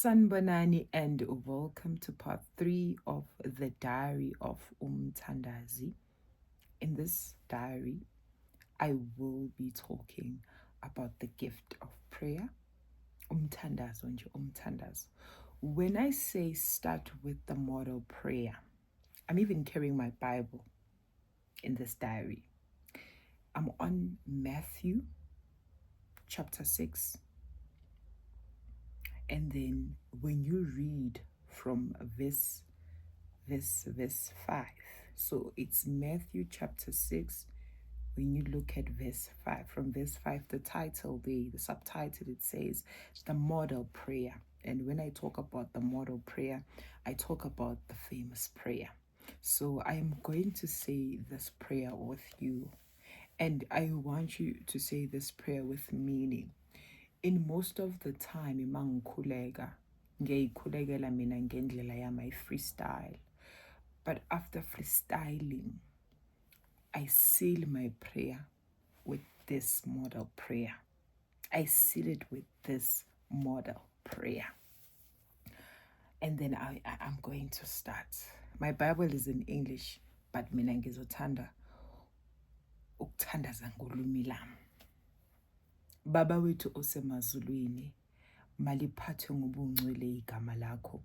Sanbonani and welcome to part 3 of the Diary of Umthandazi. In this diary, I will be talking about the gift of prayer. Umthandazo nje umthandazo. When I say start with the model prayer, I'm even carrying my Bible in this diary. I'm on Matthew chapter 6. And then when you read from verse 5, so it's Matthew chapter 6. When you look at verse 5, from verse 5, the title, the subtitle, it says the model prayer. And when I talk about the model prayer, I talk about the famous prayer. So I am going to say this prayer with you, and I want you to say this prayer with meaning. In most of the time, ngikhuleka, ngiyayikhulekela mina ngendlela yami freestyle. But after freestyling, I seal my prayer with this model prayer. I seal it with this model prayer. And then I'm going to start. My Bible is in English, but mina ngizothanda ukuthandaza ngolimi lami. Baba wethu osemazulwini, maliphathwe ngobungcwele igama lakho.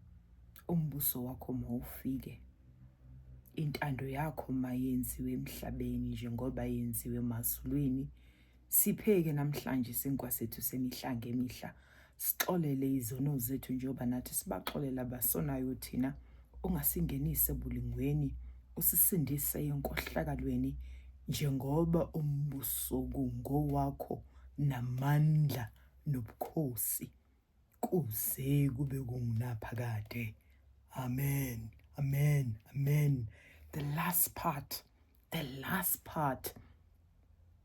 Umbuso wakho mawufike. Intando yakho mayenziwe emhlabeni njengoba yenziwe emazulwini. Sipheke namhlanje isinkwa sethu semihla ngemihla. Sixolele izono zethu njengoba nathi sibaxolela abasonayo thina. Ungasingenise ebulingweni, usisindise enkohlakalweni njengoba umbuso kungowakho namandla nobukhosi kuze kube kungunaphakade. Amen. Amen. Amen. The last part.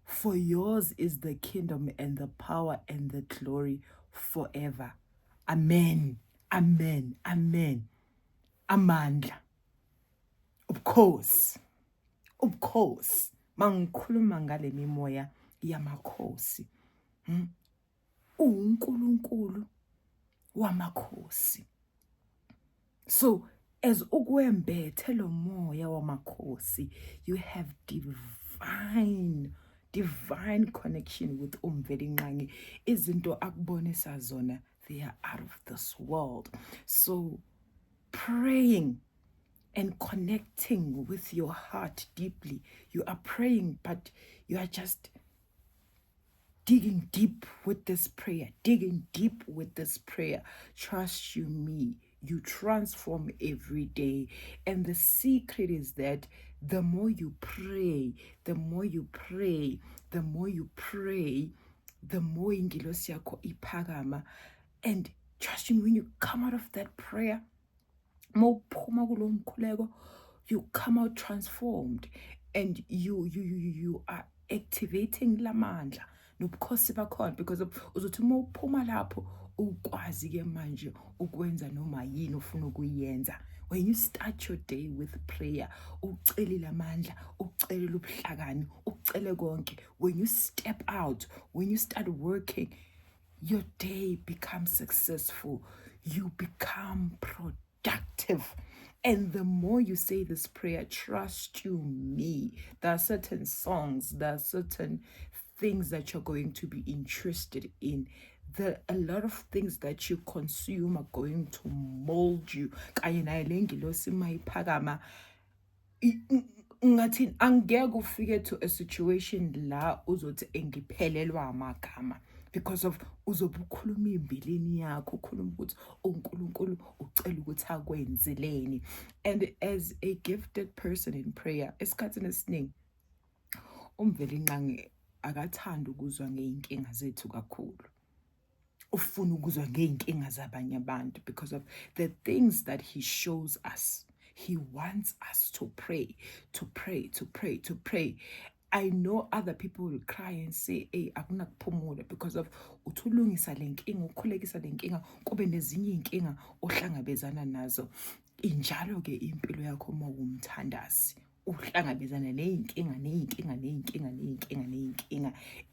For yours is the kingdom and the power and the glory forever. Amen. Amen. Amen. Amandla. Ubukhosi. Mangikhuluma ngale mimoya yamakhosi. uNkulunkulu wamakhosi. So as ukwembethe lo moya wamakhosi, you have divine connection with Umvelinqangi. Izinto akubonisa zona, they are out of this world. So praying and connecting with your heart deeply. You are praying, but you are just digging deep with this prayer. Trust you me, you transform every day. And the secret is that the more you pray, the more ingilosi yakho iphakama. And trust me, when you come out of that prayer, you come out transformed, and you are activating lamandla nobukhosi bakhona, because uzothi uma uphuma lapho ukwazi ke manje ukwenza noma yini ufuna ukuyenza. When you start your day with prayer, ucelile amandla, ucelile ubuhlakani, ucele konke. When you step out, when you start working, your day becomes successful. You become productive. And the more you say this prayer, trust you me, there are certain songs, there are certain things that you're going to be interested in. A lot of things that you consume are going to mold you. Ngathi angeke ufike to a situation la uzothi engiphelelwa amagama, because of uzobe ukhuluma imbilini yakho, ukhuluma ukuthi uNkulunkulu ucela ukuthi akwenzeleni. And as a gifted person in prayer, esikhathini esiningi Umvelinqangi akathanda ukuzwa ngeyinkinga zethu kakhulu. Ufuna ukuzwa ngeyinkinga zabanye abantu, because of the things that he shows us. He wants us to pray. I know other people will cry and say, hey, akunakuphumula, because of uthulungisa lenkinga, ukhulekisa lenkinga, kube nezinye inkinga ohlangabezana nazo. Injalo ke impilo yakho uma umthandazi, uhlangabezana neyinkinga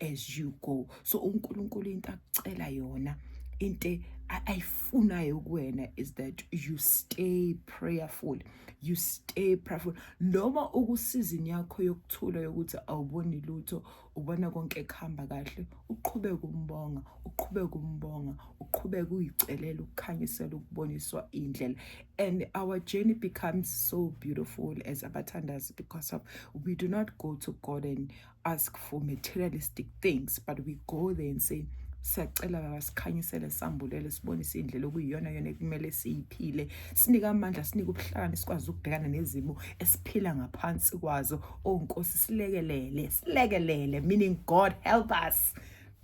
as you go. So uNkulunkulu into akucela yona, into ayifunayo kuwena is that you stay prayerful. You stay prayerful. Noma ukusizini yakho yokuthula yokuthi awuboni lutho, ubona konke kuhamba kahle, uqhubeke umbonga, uqhubeke umbonga, uqhubeke uyicelela ukukhanyisela ukuboniswa indlela. And our journey becomes so beautiful as abathandazi because of we do not go to God and ask for materialistic things, but we go there and say, siyacela baba sikhanyisele sambulele sibonise indlela okuyiyona yona ekumele siyiphile, sinika amandla, sinika ubuhlakani sikwazi ukubhekana nezimo esiphila ngaphansi kwazo. Oh Nkosi silekelele, meaning God help us,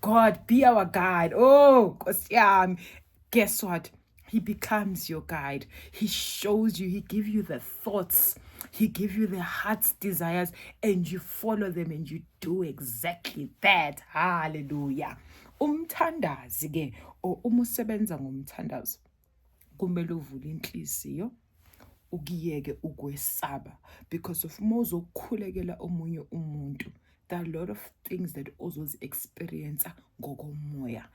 God be our guide. Oh Nkosi yami, guess what? He becomes your guide. He shows you, he gives you the thoughts, he gives you the heart's desires, and you follow them and you do exactly that. Hallelujah. Umthandazi ke uma usebenza ngomthandazo kumele uvule inhliziyo ukiyeke ukwesaba, because of uma uzokhulekela omunye umuntu, there are a lot of things that ozozi experience ngokomoya.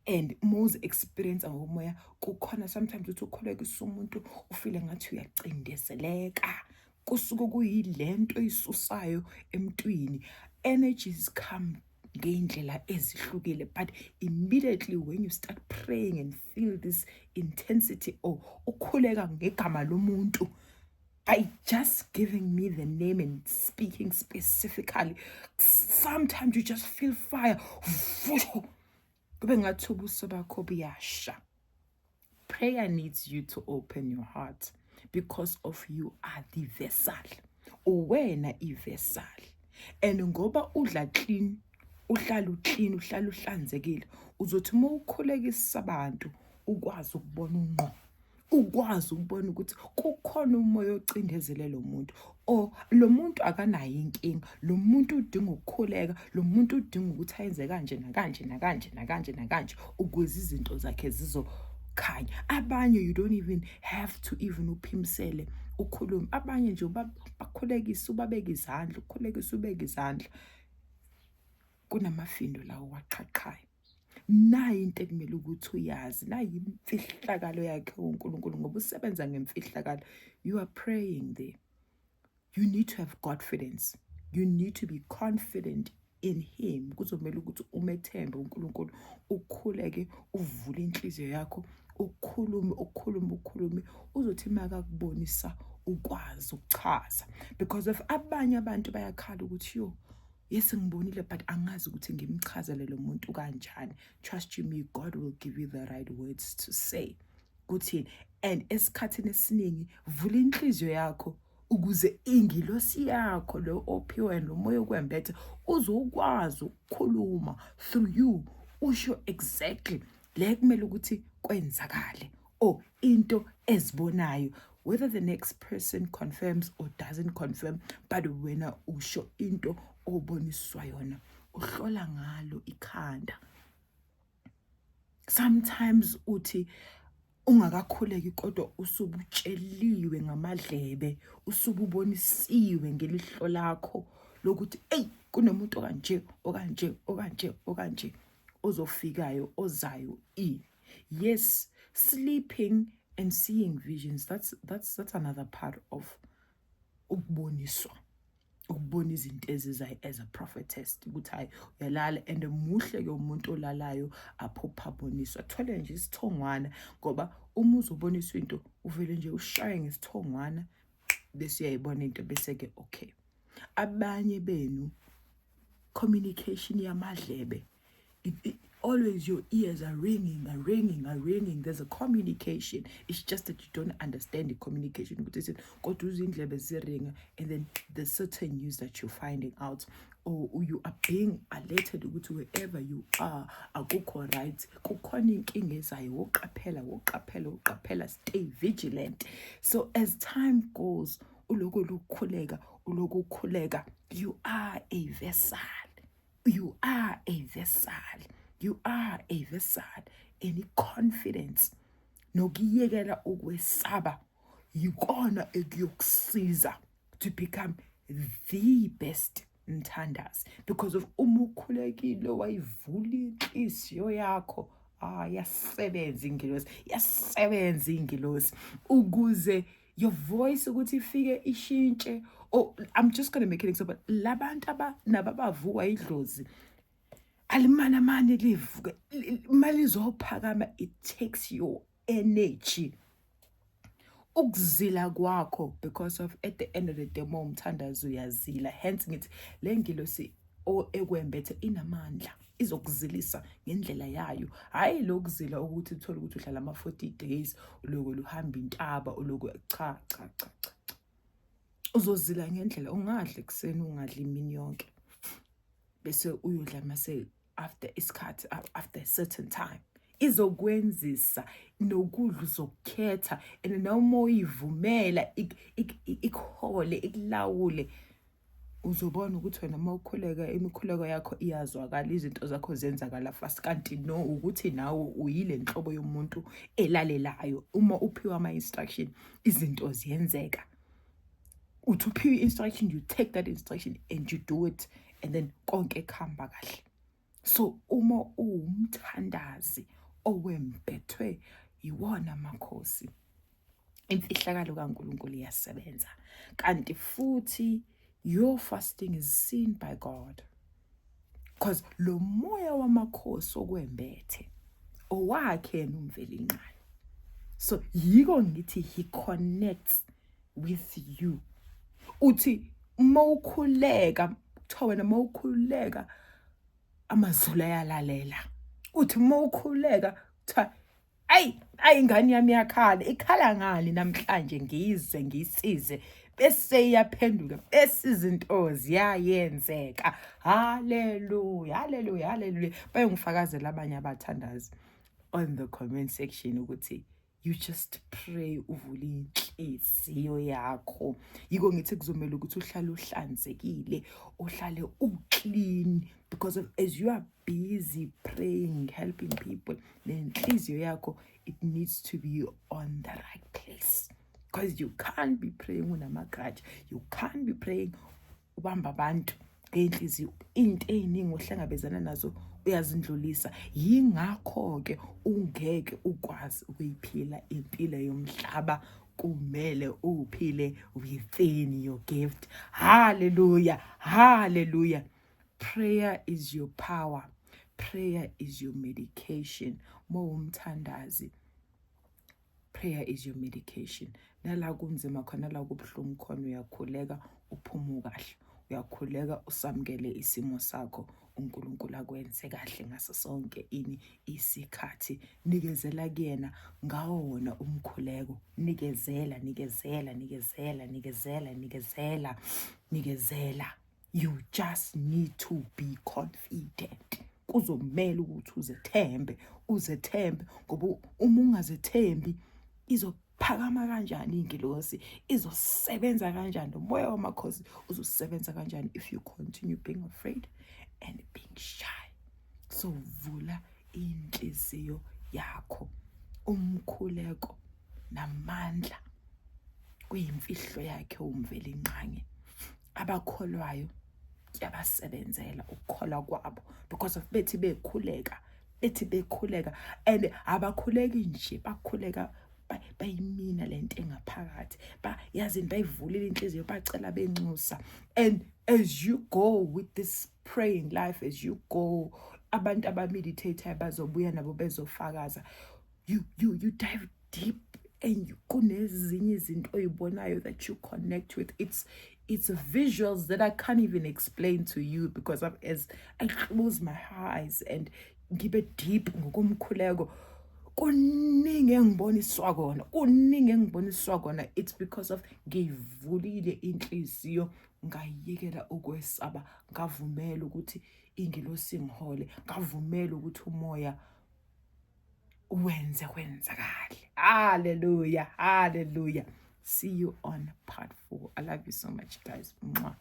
And most experience ngokomoya kukhona sometimes uthi ukhulekisa umuntu ufile ngathi uyacindezeleka, kusuke kuyilento isusayo emntwini. Energies come ngey'ndlela ezihlukile, but immediately when you start praying and feel this intensity, or ukhuleka ngegama lomuntu, by just giving me the name and speaking specifically, sometimes you just feel fire. Kube ngathi ubuso bakho buyasha. Prayer needs you to open your heart because of you are the vessel. Uwena ivessel. And ngoba udla clean, uhlala uclean, uhlala uhlanzekile, uzothi uma ukhulekisa abantu ukwazi ukubona unqo, ukwazi ukubona ukuthi kukhona umoya ocindezelele lo muntu, or lo muntu akanayo inkinga, lo muntu udinga ukukhuleka, lo muntu udinga ukuthi ayenze kanje nakanje ukuze izinto zakhe zizokhanya. Abanye you don't even have to even uphimisele ukhulume, abanye nje bakhulekisa ubabeka izandla, ukhulekisa ubeka izandla, kunamafindo lawo waqhaqhayo. Nayi into ekumele ukuthi uyazi, nayi imfihlakalo yakhe uNkulunkulu ngoba usebenza ngemfihlakalo. You are praying there. You need to have confidence. You need to be confident in him. Kuzomela ukuthi umethembe uNkulunkulu, ukhuleke, uvule inhliziyo yakho, ukhulume, uzothi makakubonisa ukwazi ukuchaza. Because of abanye abantu bayakhala ukuthi yo, yes ngibonile but angazi ukuthi ngimchazele lo muntu kanjani. Trust you me, God will give you the right words to say. Kuthini? And esikhathini esiningi vula inhliziyo yakho ukuze ingilosi yakho lo ophiwe lo moya okwembethe uzokwazi ukukhuluma through you, usho exactly le kumele ukuthi kwenzakale, or into ezibonayo, whether the next person confirms or doesn't confirm, but wena usho into oboniswa yona, uhlola ngalo ikhanda. Sometimes uthi ungakakhuleki kodwa usubutsheliwe ngamadlebe, usububonisiwe ngelihlo lakho lokuthi hey kunomuntu okanje ozofikayo ozayo. Yes, sleeping and seeing visions, that's another part of ukuboniswa, ukubona izinto ezizayo as a prophetess, ukuthi hayi uyalala and muhle ke umuntu olalayo aphupha aboniswa. Thole nje isithongwana, ngoba uma uzoboniswa into uvele nje ushaye ngesithongwana bese uyayibona into bese ke okay. Abanye benu communication yamadlebe, always your ears are ringing. There's a communication. It's just that you don't understand the communication. And then there's certain news that you're finding out, or you are being alerted wherever you are. Right? Stay vigilant. So as time goes, you are a vessel. You are a vessel. You are a vessel. Any confidence, nokiyekela ukwesaba, yikona ekuyokusiza to become the best mthandazi. Because of umukhulekile wayivula inhliziyo yakho, Yasebenza ingilosi, yasebenza ingilosi ukuze your voice ukuthi ifike ishintshe. Oh, I'm just going to make an example. Labantu nabavuka idlozi alimana mani livuka mali zophakama, it takes your energy ukuzila kwakho, because of at the end of the day mawumthandazo uyazila. Hence ngithi le ngilosi ekwembethe inamandla, izokuzilisa ngendlela yayo, hayi lokuzila ukuthi uthole ukuthi uhlala ama-40 days uloko luhamba intaba uloko cha. Uzozila ngendlela, ungadla ekuseni ungadla imini yonke bese uyodla mase after isikhathi, after a certain time izokwenzisa nokudla uzokukhetha, and noma uyivumela ikuhole ikulawule, uzobona ukuthi wena mawukhuleka imikhuleko yakho iyazwakala, izinto zakho zenzakala fast. Kanti no, ukuthi nawe uyile nhlobo yomuntu elalelayo. Uma uphiwa ama-instruction izinto ziyenzeka. Uthi uphiwe i-instruction, you take that instruction and you do it, and then konke kuhamba kahle. So uma uwumthandazi owembethwe yiwona amakhosi, imfihlakalo kaNkulunkulu iyasebenza. Kanti futhi your fasting is seen by God, because lo moya wamakhosi okwembethe owakhe yena uMvelinqane. So yiko ngithi he connects with you. Uthi mawukhuleka, kuthiwa wena mawukhuleka amazulu ayalalela. Uthi mawukhuleka kuthiwa ayi ingane yami yakhala, ikhala ngani namhlanje ngize ngisize, bese iyaphenduka, bese izinto ziyayenzeka. Hallelujah, hallelujah, hallelujah. Bayongifakazela abanye abathandazi on the comment section ukuthi you just pray uvule inhliziyo yakho. Yiko ngithi kuzomela ukuthi uhlale uhlanzekile, uhlale uclean, because of as you are busy praying, helping people, nenhliziyo yakho it needs to be on the right place. Because you can't be praying unamagrudge, you can't be praying ubamba abantu ngenhliziyo, into eziningi ohlangabezana nazo uyazindlulisa. Yingakho ke ungeke ukwazi ukuyiphila impilo yomhlaba, kumele uphile within your gift. Hallelujah, hallelujah. Prayer is your power, prayer is your medication. Mawumthandazi, prayer is your medication. Nala kunzima khona, la kubuhlungu khona, uyakhuleka uphume kahle, uyakhuleka usamukele isimo sakho, uNkulunkulu akwenze kahle ngaso sonke isikhathi. Nikezela kuyena ngawo wona umkhuleko, nikezela, nikezela, nikezela, nikezela, nikezela, nikezela. You just need to be confident. Kuzomela ukuthi uzethembe, uzethembe, ngoba uma ungazethembi izophakama kanjani ingilosi, izosebenza kanjani umoya wamakhosi, uzosebenza kanjani if you continue being afraid and being shy. So vula inhliziyo yakho, umkhuleko namandla kuyimfihlo yakhe uMvelinqane. Abakholwayo yabasebenzela ukukholwa kwabo, because of bethi bekhuleka, and abakhuleki nje, bakhuleka bayimina lento engaphakathi, yazini bayivulile inhliziyo, bacela benxusa. And as you go with this praying life, as you go, abantu abameditator bazobuya nabo bezofakaza, you dive deep, and kunezinye izinto oyibonayo that you connect with. It's visuals that I can't even explain to you, because as I close my eyes and ngibe deep ngokumkhuleko, kuningi engiboniswa kona, it's because of ngivulile inhliziyo, ngayekela ukwesaba, ngavumela ukuthi ingilosi ngihole, ngavumela ukuthi umoya wenze kwenzakale. Hallelujah, hallelujah. See you on part 4. I love you so much, guys. Mwah.